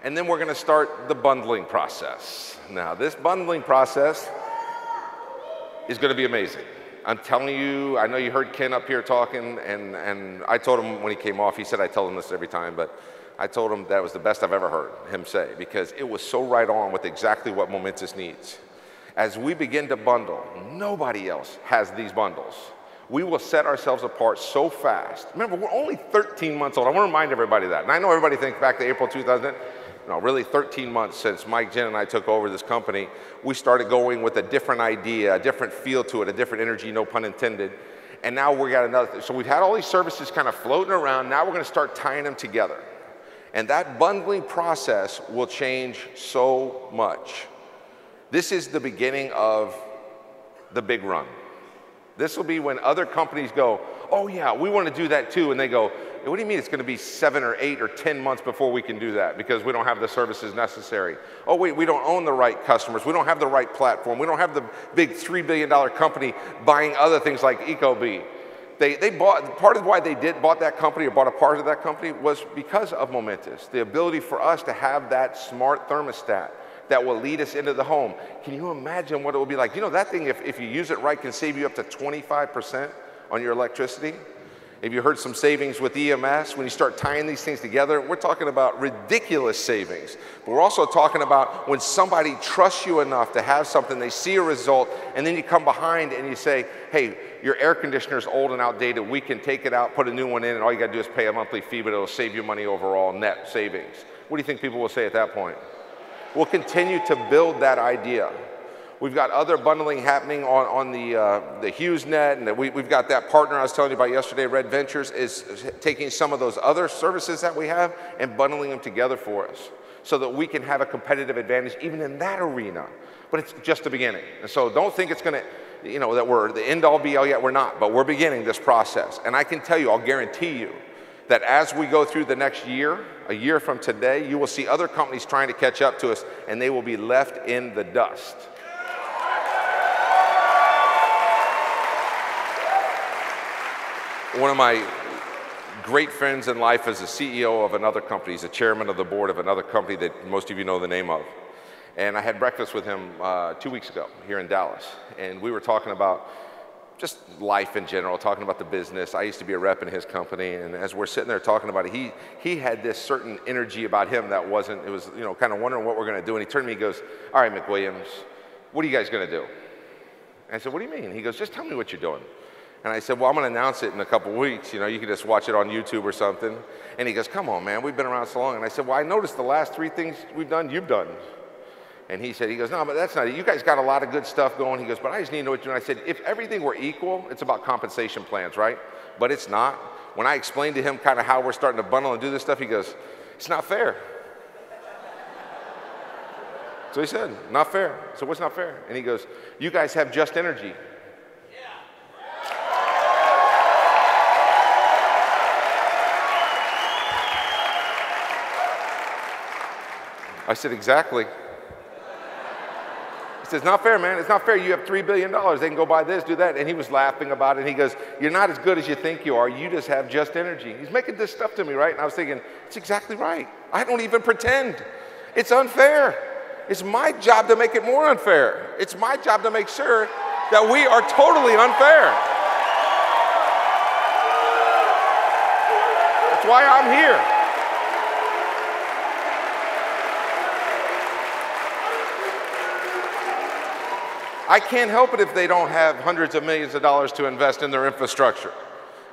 And then we're going to start the bundling process. Now, this bundling process is going to be amazing. I'm telling you, I know you heard Ken up here talking, and I told him when he came off, he said I told him this every time, but I told him that was the best I've ever heard him say, because it was so right on with exactly what Momentis needs. As we begin to bundle, nobody else has these bundles. We will set ourselves apart so fast. Remember, we're only 13 months old. I want to remind everybody that. And I know everybody thinks back to April 2000. No, really 13 months since Mike, Jen, and I took over this company, we started going with a different idea, a different feel to it, a different energy, no pun intended. And now we got another. So we've had all these services kind of floating around. Now we're going to start tying them together. And that bundling process will change so much. This is the beginning of the big run. This will be when other companies go, oh yeah, we want to do that too. And they go, what do you mean it's going to be 7 or 8 or 10 months before we can do that because we don't have the services necessary? Oh wait, we don't own the right customers. We don't have the right platform. We don't have the big $3 billion company buying other things like Ecobee. They bought, part of why they bought that company or bought a part of that company was because of Momentis, the ability for us to have that smart thermostat that will lead us into the home. Can you imagine what it will be like? You know, that thing, if you use it right, can save you up to 25% on your electricity. Have you heard some savings with EMS? When you start tying these things together, we're talking about ridiculous savings. But we're also talking about when somebody trusts you enough to have something, they see a result, and then you come behind and you say, hey, your air conditioner is old and outdated. We can take it out, put a new one in, and all you got to do is pay a monthly fee, but it'll save you money overall, net savings. What do you think people will say at that point? We'll continue to build that idea. We've got other bundling happening on the HughesNet, and we've got that partner I was telling you about yesterday, Red Ventures, is taking some of those other services that we have and bundling them together for us so that we can have a competitive advantage even in that arena. But it's just the beginning. And so don't think it's going to, you know, that we're the end-all be-all yet. We're not, but we're beginning this process. And I can tell you, I'll guarantee you, that as we go through the next year, a year from today, you will see other companies trying to catch up to us, and they will be left in the dust. One of my great friends in life is the CEO of another company. He's the chairman of the board of another company that most of you know the name of. And I had breakfast with him 2 weeks ago here in Dallas. And we were talking about just life in general, talking about the business. I used to be a rep in his company. And as we're sitting there talking about it, he had this certain energy about him that wasn't, it was, you know, kind of wondering what we're going to do. And he turned to me and goes, all right, McWilliams, what are you guys going to do? And I said, what do you mean? He goes, just tell me what you're doing. And I said, well, I'm going to announce it in a couple weeks. You know, you can just watch it on YouTube or something. And he goes, come on, man, we've been around so long. And I said, well, I noticed the last 3 things we've done, you've done. And he said, he goes, no, but that's not it. You guys got a lot of good stuff going. He goes, but I just need to know what you're doing. I said, if everything were equal, it's about compensation plans, right? But it's not. When I explained to him kind of how we're starting to bundle and do this stuff, he goes, it's not fair. So he said, not fair. So what's not fair? And he goes, you guys have just energy. I said, exactly. He says, not fair, man. It's not fair. You have $3 billion. They can go buy this, do that. And he was laughing about it. And he goes, you're not as good as you think you are. You just have just energy. He's making this stuff to me, right? And I was thinking, it's exactly right. I don't even pretend. It's unfair. It's my job to make it more unfair. It's my job to make sure that we are totally unfair. That's why I'm here. I can't help it if they don't have hundreds of millions of dollars to invest in their infrastructure.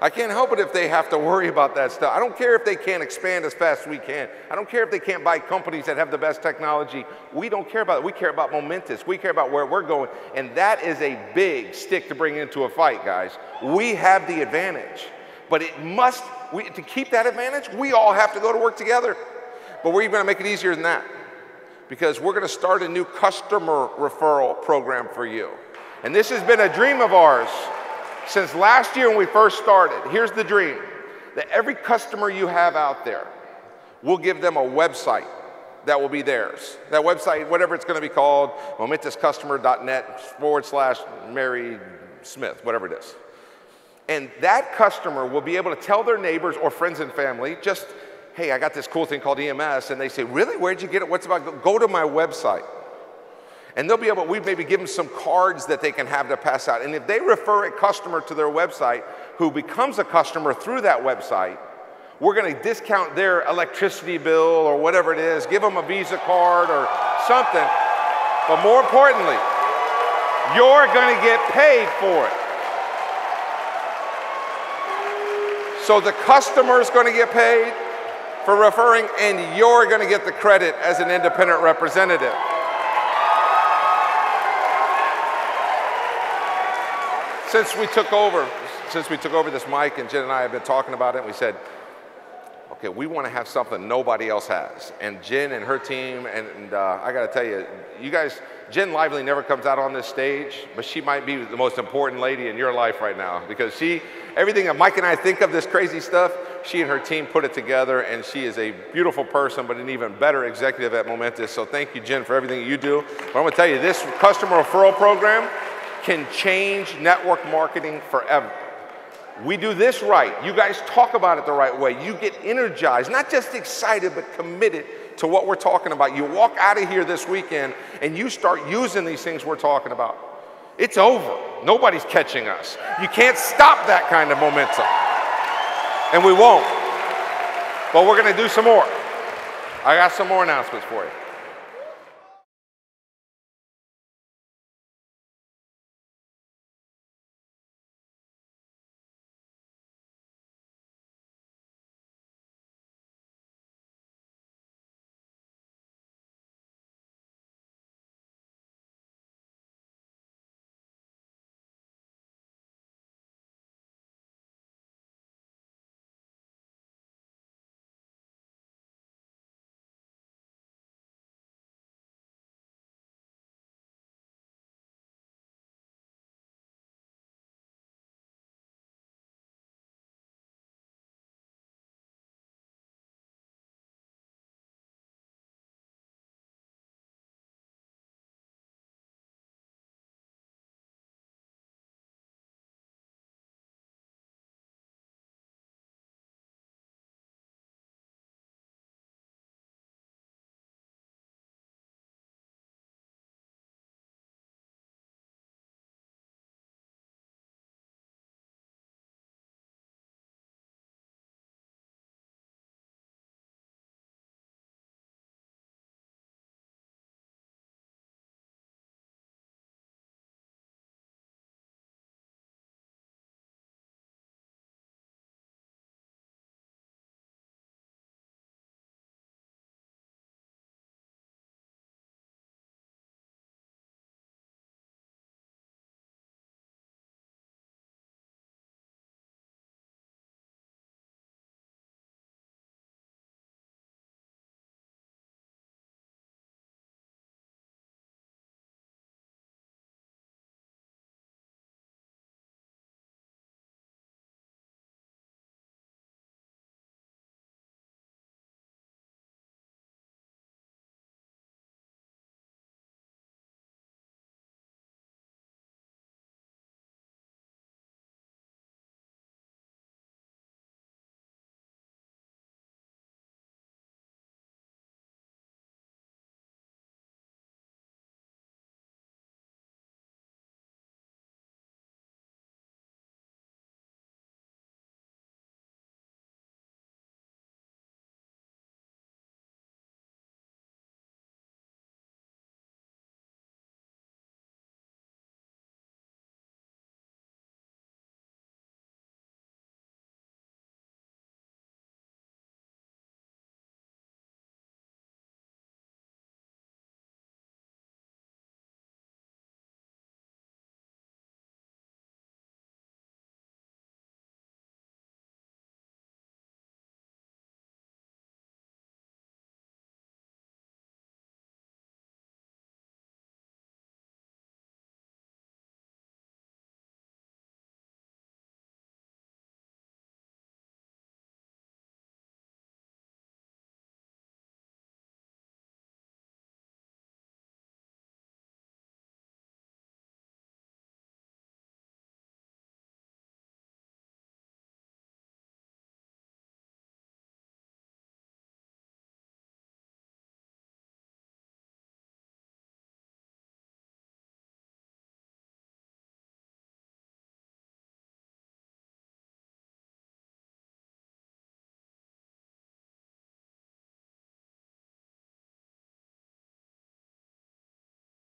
I can't help it if they have to worry about that stuff. I don't care if they can't expand as fast as we can. I don't care if they can't buy companies that have the best technology. We don't care about it. We care about Momentis. We care about where we're going. And that is a big stick to bring into a fight, guys. We have the advantage. But it must, to keep that advantage, we all have to go to work together. But we're even going to make it easier than that, because we're going to start a new customer referral program for you. And this has been a dream of ours since last year when we first started. Here's the dream, that every customer you have out there, we'll give them a website that will be theirs. That website, whatever it's going to be called, momentiscustomer.net/Mary Smith, whatever it is. And that customer will be able to tell their neighbors or friends and family, just hey, I got this cool thing called EMS, and they say, really, where'd you get it? What's it about? Go to my website. And they'll be able, we maybe give them some cards that they can have to pass out. And if they refer a customer to their website who becomes a customer through that website, we're going to discount their electricity bill or whatever it is, give them a Visa card or something. But more importantly, you're going to get paid for it. So the customer's going to get paid for referring, and you're going to get the credit as an independent representative. Since we took over this mic, and Jen and I have been talking about it, we said, okay, we want to have something nobody else has. And Jen and her team, and I got to tell you, you guys, Jen Lively never comes out on this stage, but she might be the most important lady in your life right now, because everything that Mike and I think of this crazy stuff, she and her team put it together, and she is a beautiful person, but an even better executive at Momentis. So thank you, Jen, for everything you do. But I'm going to tell you, this customer referral program can change network marketing forever. We do this right. You guys talk about it the right way. You get energized, not just excited, but committed to what we're talking about. You walk out of here this weekend and you start using these things we're talking about. It's over. Nobody's catching us. You can't stop that kind of momentum. And we won't. But we're going to do some more. I got some more announcements for you.